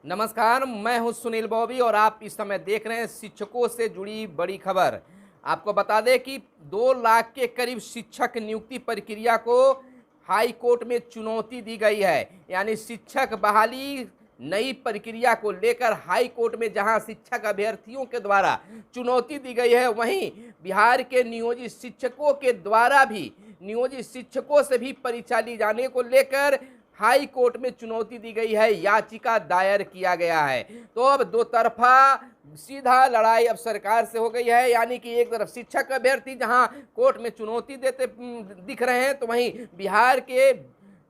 नमस्कार, मैं हूं सुनील बॉबी और आप इस समय देख रहे हैं शिक्षकों से जुड़ी बड़ी खबर। आपको बता दें कि 2 लाख के करीब शिक्षक नियुक्ति प्रक्रिया को हाई कोर्ट में चुनौती दी गई है। यानी शिक्षक बहाली नई प्रक्रिया को लेकर हाई कोर्ट में जहां शिक्षक अभ्यर्थियों के द्वारा चुनौती दी गई है, वहीं बिहार के नियोजित शिक्षकों के द्वारा भी नियोजित शिक्षकों से भी परीक्षा ली जाने को लेकर हाई कोर्ट में चुनौती दी गई है, याचिका दायर किया गया है। तो अब दो तरफा सीधा लड़ाई अब सरकार से हो गई है। यानी कि एक तरफ शिक्षक अभ्यर्थी जहां कोर्ट में चुनौती देते दिख रहे हैं, तो वहीं बिहार के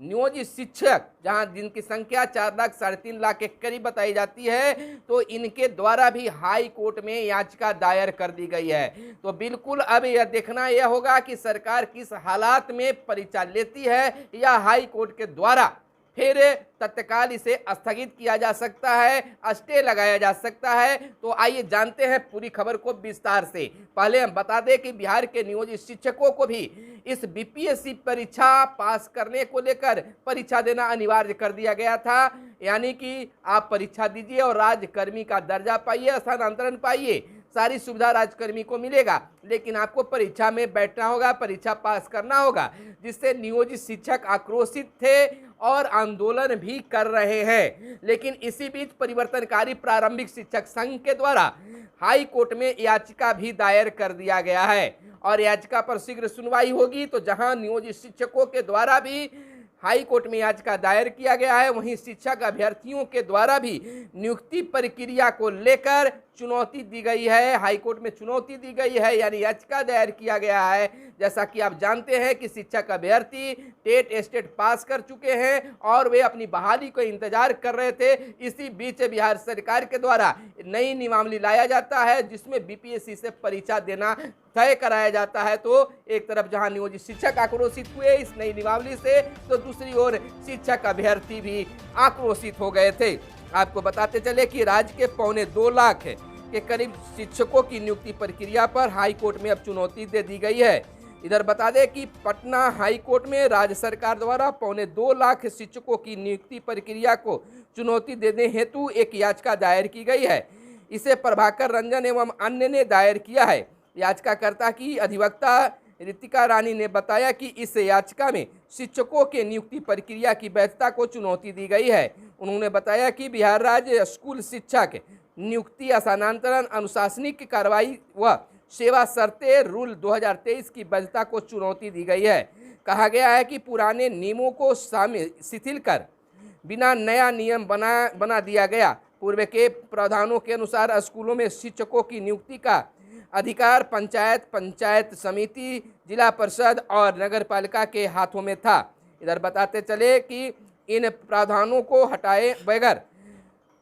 नियोजित शिक्षक जहां जिनकी संख्या 4 लाख 3.5 लाख के करीब बताई जाती है, तो इनके द्वारा भी हाई कोर्ट में याचिका दायर कर दी गई है। तो बिल्कुल अब यह देखना यह होगा कि सरकार किस हालात में परीक्षा लेती है, या हाई कोर्ट के द्वारा फिर तत्काल इसे स्थगित किया जा सकता है, स्टे लगाया जा सकता है। तो आइए जानते हैं पूरी खबर को विस्तार से। पहले हम बता दें कि बिहार के नियोजित शिक्षकों को भी इस बीपीएससी परीक्षा पास करने को लेकर परीक्षा देना अनिवार्य कर दिया गया था। यानी कि आप परीक्षा दीजिए और राज्यकर्मी का दर्जा पाइए, स्थानांतरण पाइए, सारी सुविधा राज्यकर्मी को मिलेगा, लेकिन आपको परीक्षा में बैठना होगा, परीक्षा पास करना होगा, जिससे नियोजित शिक्षक आक्रोशित थे और आंदोलन भी कर रहे हैं। लेकिन इसी बीच परिवर्तनकारी प्रारंभिक शिक्षक संघ के द्वारा हाई कोर्ट में याचिका भी दायर कर दिया गया है और याचिका पर शीघ्र सुनवाई होगी। तो जहां नियोजित शिक्षकों के द्वारा भी हाई कोर्ट में याचिका दायर किया गया है, वहीं शिक्षक अभ्यर्थियों के द्वारा भी नियुक्ति प्रक्रिया को लेकर चुनौती दी गई है, हाई कोर्ट में चुनौती दी गई है, यानी याचिका दायर किया गया है। जैसा कि आप जानते हैं कि शिक्षक अभ्यर्थी टेट स्टेट पास कर चुके हैं और वे अपनी बहाली को इंतजार कर रहे थे। इसी बीच बिहार सरकार के द्वारा नई नियमावली लाया जाता है, जिसमें बीपीएससी से परीक्षा देना तय कराया जाता है। तो एक तरफ जहां नियोजित शिक्षक आक्रोशित हुए इस नई नियमावली से, तो दूसरी ओर शिक्षक अभ्यर्थी भी आक्रोशित हो गए थे। आपको बताते चले कि राज्य के 2.25 लाख के करीब शिक्षकों की नियुक्ति प्रक्रिया पर हाई कोर्ट में अब चुनौती दे दी गई है। इधर बता दें कि पटना हाई कोर्ट में राज्य सरकार द्वारा 2.25 लाख शिक्षकों की नियुक्ति प्रक्रिया को चुनौती देने हेतु एक याचिका दायर की गई है। इसे प्रभाकर रंजन एवं अन्य ने दायर किया है। याचिकाकर्ता की अधिवक्ता रितिका रानी ने बताया कि इस याचिका में शिक्षकों के नियुक्ति प्रक्रिया की वैधता को चुनौती दी गई है। उन्होंने बताया कि बिहार राज्य स्कूल शिक्षक नियुक्ति, स्थानांतरण, अनुशासनिक कार्रवाई व सेवा शर्तें रूल 2023 की वैधता को चुनौती दी गई है। कहा गया है कि पुराने नियमों को शिथिल कर बिना नया नियम बना दिया गया। पूर्व के प्रावधानों के अनुसार स्कूलों में शिक्षकों की नियुक्ति का अधिकार पंचायत समिति, जिला परिषद और नगर पालिका के हाथों में था। इधर बताते चले कि इन प्रावधानों को हटाए बगैर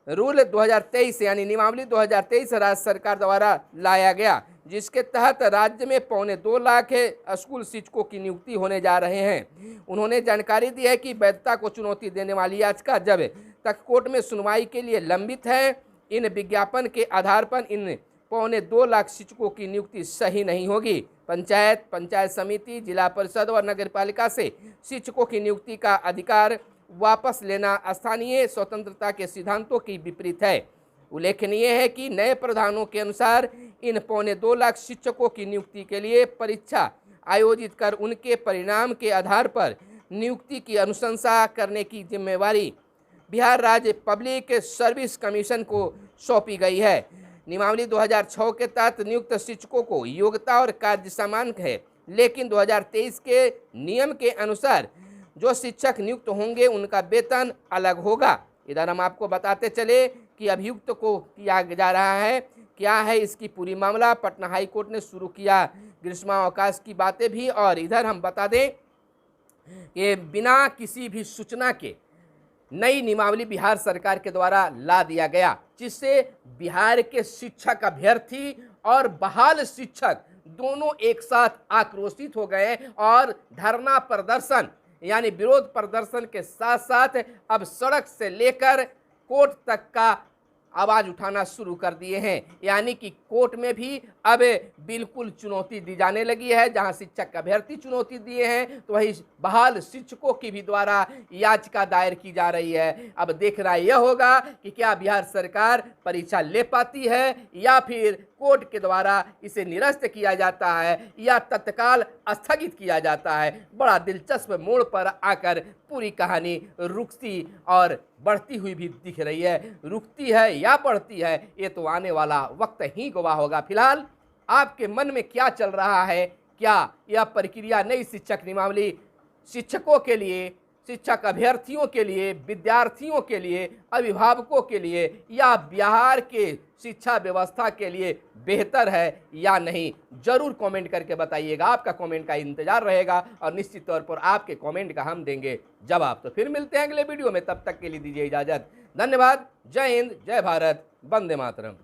रूल 2023 यानी नियमावली 2023 राज्य सरकार द्वारा लाया गया, जिसके तहत राज्य में 2.25 लाख स्कूल शिक्षकों की नियुक्ति होने जा रहे हैं। उन्होंने जानकारी दी है कि वैधता को चुनौती देने वाली याचिका जब तक कोर्ट में सुनवाई के लिए लंबित है, इन विज्ञापन के आधार पर इन 2.25 लाख शिक्षकों की नियुक्ति सही नहीं होगी। पंचायत समिति, जिला परिषद और नगर पालिका से शिक्षकों की नियुक्ति का अधिकार वापस लेना स्थानीय स्वतंत्रता के सिद्धांतों की विपरीत है। उल्लेखनीय है कि नए प्रावधानों के अनुसार इन 2.25 लाख शिक्षकों की नियुक्ति के लिए परीक्षा आयोजित कर उनके परिणाम के आधार पर नियुक्ति की अनुशंसा करने की जिम्मेवारी बिहार राज्य पब्लिक सर्विस कमीशन को सौंपी गई है। नियमावली 2006 के तहत नियुक्त शिक्षकों को योग्यता और कार्य समान है, लेकिन 2023 के नियम के अनुसार जो शिक्षक नियुक्त होंगे उनका वेतन अलग होगा। इधर हम आपको बताते चले कि अभियुक्त को किया जा रहा है, क्या है इसकी पूरी मामला। पटना हाई कोर्ट ने शुरू किया ग्रीष्मावकाश की बातें भी, और इधर हम बता दें कि बिना किसी भी सूचना के नई नियमावली बिहार सरकार के द्वारा ला दिया गया, जिससे बिहार के शिक्षक अभ्यर्थी और बहाल शिक्षक दोनों एक साथ आक्रोशित हो गए और धरना प्रदर्शन यानी विरोध प्रदर्शन के साथ साथ अब सड़क से लेकर कोर्ट तक का आवाज उठाना शुरू कर दिए हैं। यानी कि कोर्ट में भी अब बिल्कुल चुनौती दी जाने लगी है। जहां शिक्षक अभ्यर्थी चुनौती दिए हैं तो वही बहाल शिक्षकों की भी द्वारा याचिका दायर की जा रही है। अब देखना यह होगा कि क्या बिहार सरकार परीक्षा ले पाती है या फिर कोर्ट के द्वारा इसे निरस्त किया जाता है या तत्काल स्थगित किया जाता है। बड़ा दिलचस्प मोड़ पर आकर पूरी कहानी रुकती और बढ़ती हुई भी दिख रही है। रुकती है या बढ़ती है ये तो आने वाला वक्त ही गवाह होगा। फिलहाल आपके मन में क्या चल रहा है? क्या यह प्रक्रिया नई शिक्षक नियमावली शिक्षकों के लिए, शिक्षक अभ्यर्थियों के लिए, विद्यार्थियों के लिए, अभिभावकों के लिए या बिहार के शिक्षा व्यवस्था के लिए बेहतर है या नहीं? जरूर कमेंट करके बताइएगा। आपका कमेंट का इंतजार रहेगा और निश्चित तौर पर आपके कमेंट का हम देंगे जवाब। तो फिर मिलते हैं अगले वीडियो में, तब तक के लिए दीजिए इजाजत। धन्यवाद। जय हिंद, जय भारत, वंदे मातरम।